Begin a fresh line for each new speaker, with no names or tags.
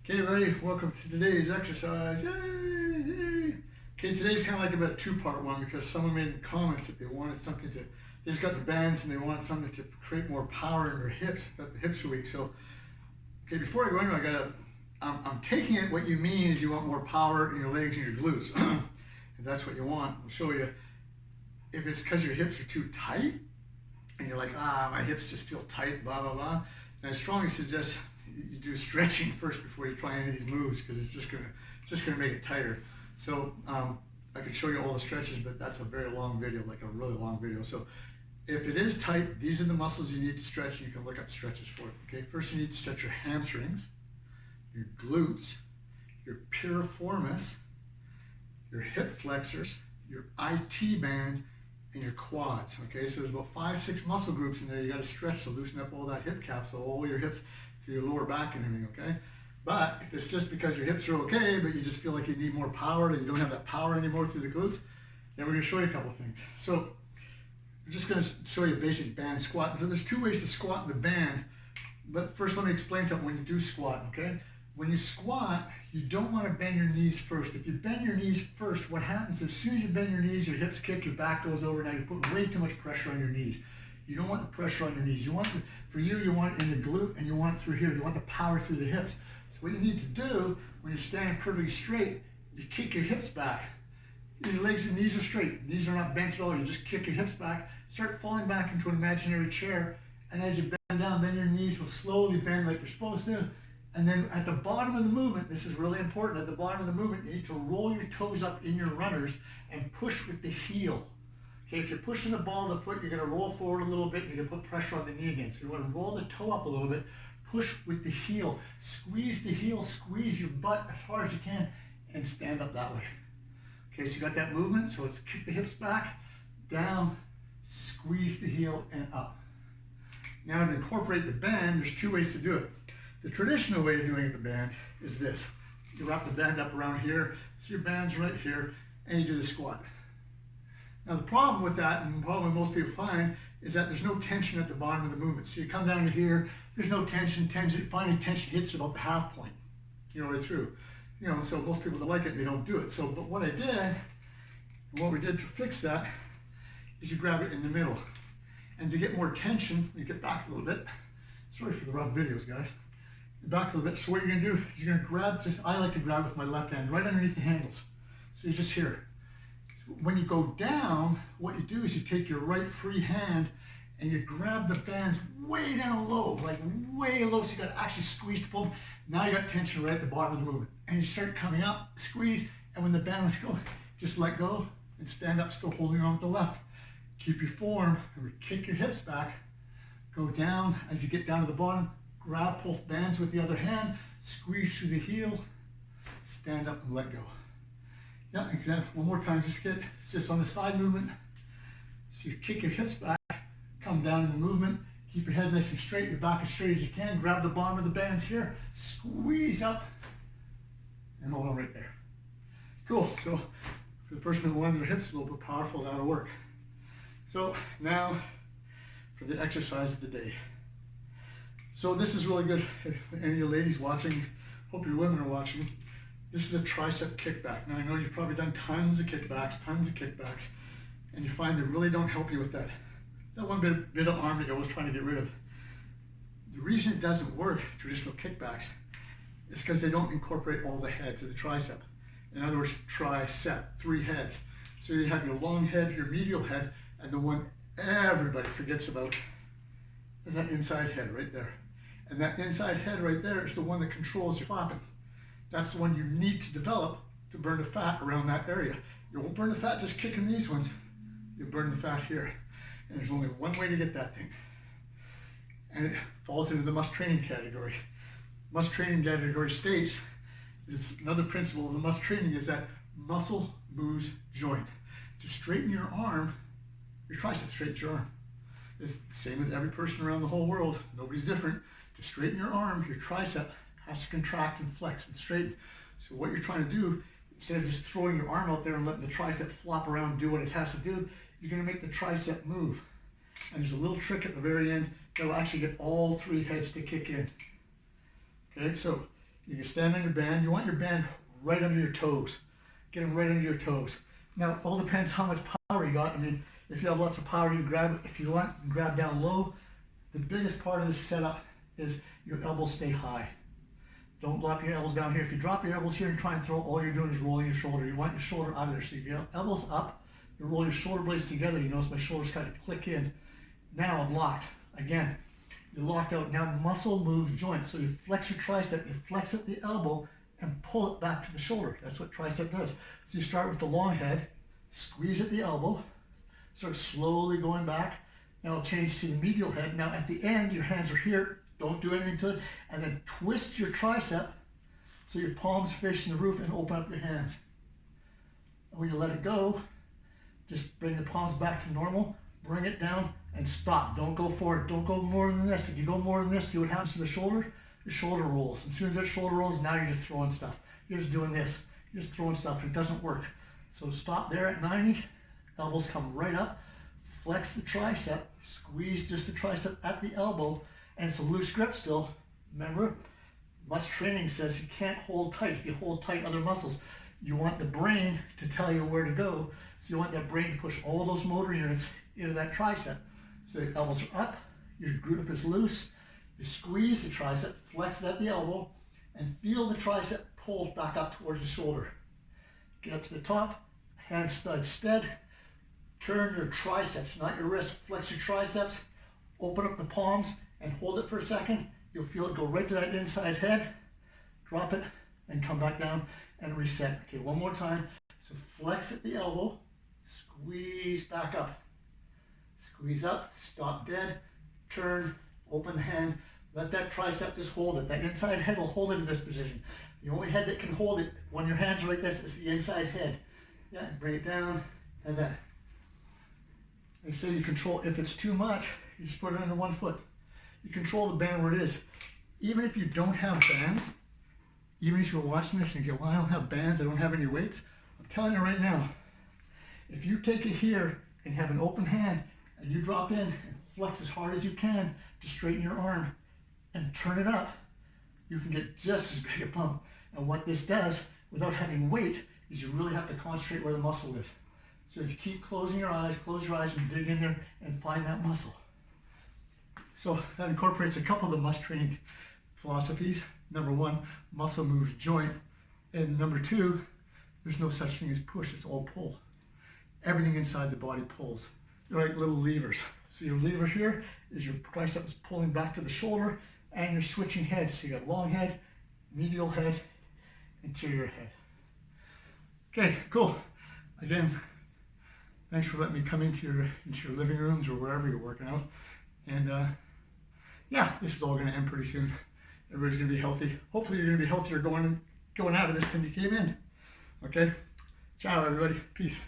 Okay, everybody, welcome to today's exercise. Yay, yay. Okay, today's kind of like about a two-part one because someone made in the comments that they wanted something to, they just got the bands and they want something to create more power in their hips, that the hips are weak. So, okay, before I go into I'm taking it what you mean is you want more power in your legs and your glutes. If that's what you want, I'll show you. If it's because your hips are too tight and you're like, my hips just feel tight, blah, blah, blah, then I strongly suggest you do stretching first before you try any of these moves because it's just gonna make it tighter. So I could show you all the stretches, but that's a very long video, like a really long video. So if it is tight, these are the muscles you need to stretch, and you can look up stretches for it. Okay, first you need to stretch your hamstrings, your glutes, your piriformis, your hip flexors, your IT band, and your quads. Okay, so there's about 5-6 muscle groups in there you got to stretch to loosen up all that hip capsule, all your hips to your lower back and everything. Okay, but if it's just because your hips are okay, but you just feel like you need more power and you don't have that power anymore through the glutes, then we're going to show you a couple things. So we're just going to show you a basic band squat. So there's 2 ways to squat in the band, but first let me explain something when you do squat. Okay, when you squat, you don't want to bend your knees first. If you bend your knees first, what happens as soon as you bend your knees, your hips kick, your back goes over. Now you're putting way too much pressure on your knees. You don't want the pressure on your knees. You want you want it in the glute and you want it through here. You want the power through the hips. So what you need to do when you're standing perfectly straight, you kick your hips back. Your legs and knees are straight. Knees are not bent at all. You just kick your hips back, start falling back into an imaginary chair, and as you bend down, then your knees will slowly bend like you're supposed to. And then at the bottom of the movement, this is really important, at the bottom of the movement, you need to roll your toes up in your runners and push with the heel. Okay, if you're pushing the ball of the foot, you're going to roll forward a little bit, and you're going to put pressure on the knee again. So you want to roll the toe up a little bit, push with the heel, squeeze the heel, squeeze your butt as far as you can, and stand up that way. Okay, so you got that movement, so let's kick the hips back, down, squeeze the heel, and up. Now to incorporate the band, there's 2 ways to do it. The traditional way of doing it, the band, is this. You wrap the band up around here, so your band's right here, and you do the squat. Now the problem with that, and the problem most people find, is that there's no tension at the bottom of the movement. So you come down to here, there's no tension, finally tension hits about the half point, right through. So most people don't like it, they don't do it. So, but what I did, and what we did to fix that, is you grab it in the middle. And to get more tension, you get back a little bit. Sorry for the rough videos, guys. Back a little bit. So what you're going to do is you're going to grab, I like to grab with my left hand, right underneath the handles. So you're just here. So when you go down, what you do is you take your right free hand and you grab the bands way down low, like way low, so you got to actually squeeze the bone. Now you got tension right at the bottom of the movement. And you start coming up, squeeze, and when the band lets go, just let go and stand up, still holding on with the left. Keep your form, and kick your hips back, go down as you get down to the bottom, grab both bands with the other hand, squeeze through the heel, stand up and let go. Yeah, exactly. One more time, just on the side movement. So you kick your hips back, come down in the movement, keep your head nice and straight, your back as straight as you can, grab the bottom of the bands here, squeeze up, and hold on right there. Cool, so for the person who wanted their hips a little bit powerful, that'll work. So now for the exercise of the day. So this is really good if any of you ladies watching, hope your women are watching. This is a tricep kickback. Now I know you've probably done tons of kickbacks, and you find they really don't help you with that one bit of arm that you're always trying to get rid of. The reason it doesn't work, traditional kickbacks, is because they don't incorporate all the heads of the tricep. In other words, tricep, 3 heads. So you have your long head, your medial head, and the one everybody forgets about is that inside head right there. And that inside head right there is the one that controls your flapping. That's the one you need to develop to burn the fat around that area. You won't burn the fat just kicking these ones. You'll burn the fat here. And there's only one way to get that thing. And it falls into the must training category. Must training category states, it's another principle of the must training is that muscle moves joint. To straighten your arm, your tricep straightens your arm. It's the same with every person around the whole world. Nobody's different. To straighten your arm, your tricep has to contract and flex and straighten. So what you're trying to do, instead of just throwing your arm out there and letting the tricep flop around and do what it has to do, you're going to make the tricep move. And there's a little trick at the very end that will actually get all 3 heads to kick in. Okay, so You can stand on your band. You want your band right under your toes. Get them right under your toes. Now, it all depends how much power you got. I mean, if you have lots of power, you grab it. If you want, you grab down low. The biggest part of this setup is your elbows stay high. Don't drop your elbows down here. If you drop your elbows here and try and throw, all you're doing is rolling your shoulder. You want your shoulder out of there. So you get your elbows up, you roll your shoulder blades together. You notice my shoulders kind of click in. Now I'm locked. Again, you're locked out. Now muscle moves joints. So you flex your tricep, you flex at the elbow and pull it back to the shoulder. That's what tricep does. So you start with the long head, squeeze at the elbow, start slowly going back. Now it'll change to the medial head. Now at the end, your hands are here. Don't do anything to it. And then twist your tricep so your palms facing the roof and open up your hands. And when you let it go, just bring the palms back to normal, bring it down and stop. Don't go forward. Don't go more than this. If you go more than this, see what happens to the shoulder? Your shoulder rolls. As soon as that shoulder rolls, now you're just throwing stuff. You're just doing this. You're just throwing stuff. It doesn't work. So stop there at 90. Elbows come right up. Flex the tricep. Squeeze just the tricep at the elbow. And it's a loose grip still. Remember, M.U.S.T training says you can't hold tight. If you hold tight other muscles, you want the brain to tell you where to go. So you want that brain to push all those motor units into that tricep. So your elbows are up, your grip is loose, you squeeze the tricep, flex it at the elbow, and feel the tricep pull back up towards the shoulder. Get up to the top, hand stud stead, turn your triceps, not your wrist, flex your triceps, open up the palms, and hold it for a second. You'll feel it go right to that inside head, drop it, and come back down and reset. Okay, one more time. So flex at the elbow, squeeze back up. Squeeze up, stop dead, turn, open the hand, let that tricep just hold it. That inside head will hold it in this position. The only head that can hold it when your hands are like this is the inside head. Yeah, bring it down, and then. They say you control, if it's too much, you just put it under one foot. You control the band where it is. Even if you don't have bands, even if you're watching this and you go, well, I don't have bands, I don't have any weights, I'm telling you right now, if you take it here and have an open hand and you drop in and flex as hard as you can to straighten your arm and turn it up, you can get just as big a pump. And what this does, without having weight, is you really have to concentrate where the muscle is. So if you keep closing your eyes, close your eyes and dig in there and find that muscle. So that incorporates a couple of the M.U.S.T training philosophies. Number one, muscle moves joint. And number two, there's no such thing as push, it's all pull. Everything inside the body pulls. They're like little levers. So your lever here is your triceps pulling back to the shoulder and you're switching heads. So you got long head, medial head, anterior head. Okay, cool. Again, thanks for letting me come into your living rooms or wherever you're working out. And yeah, this is all going to end pretty soon. Everybody's going to be healthy. Hopefully you're going to be healthier going out of this than you came in. Okay? Ciao, everybody. Peace.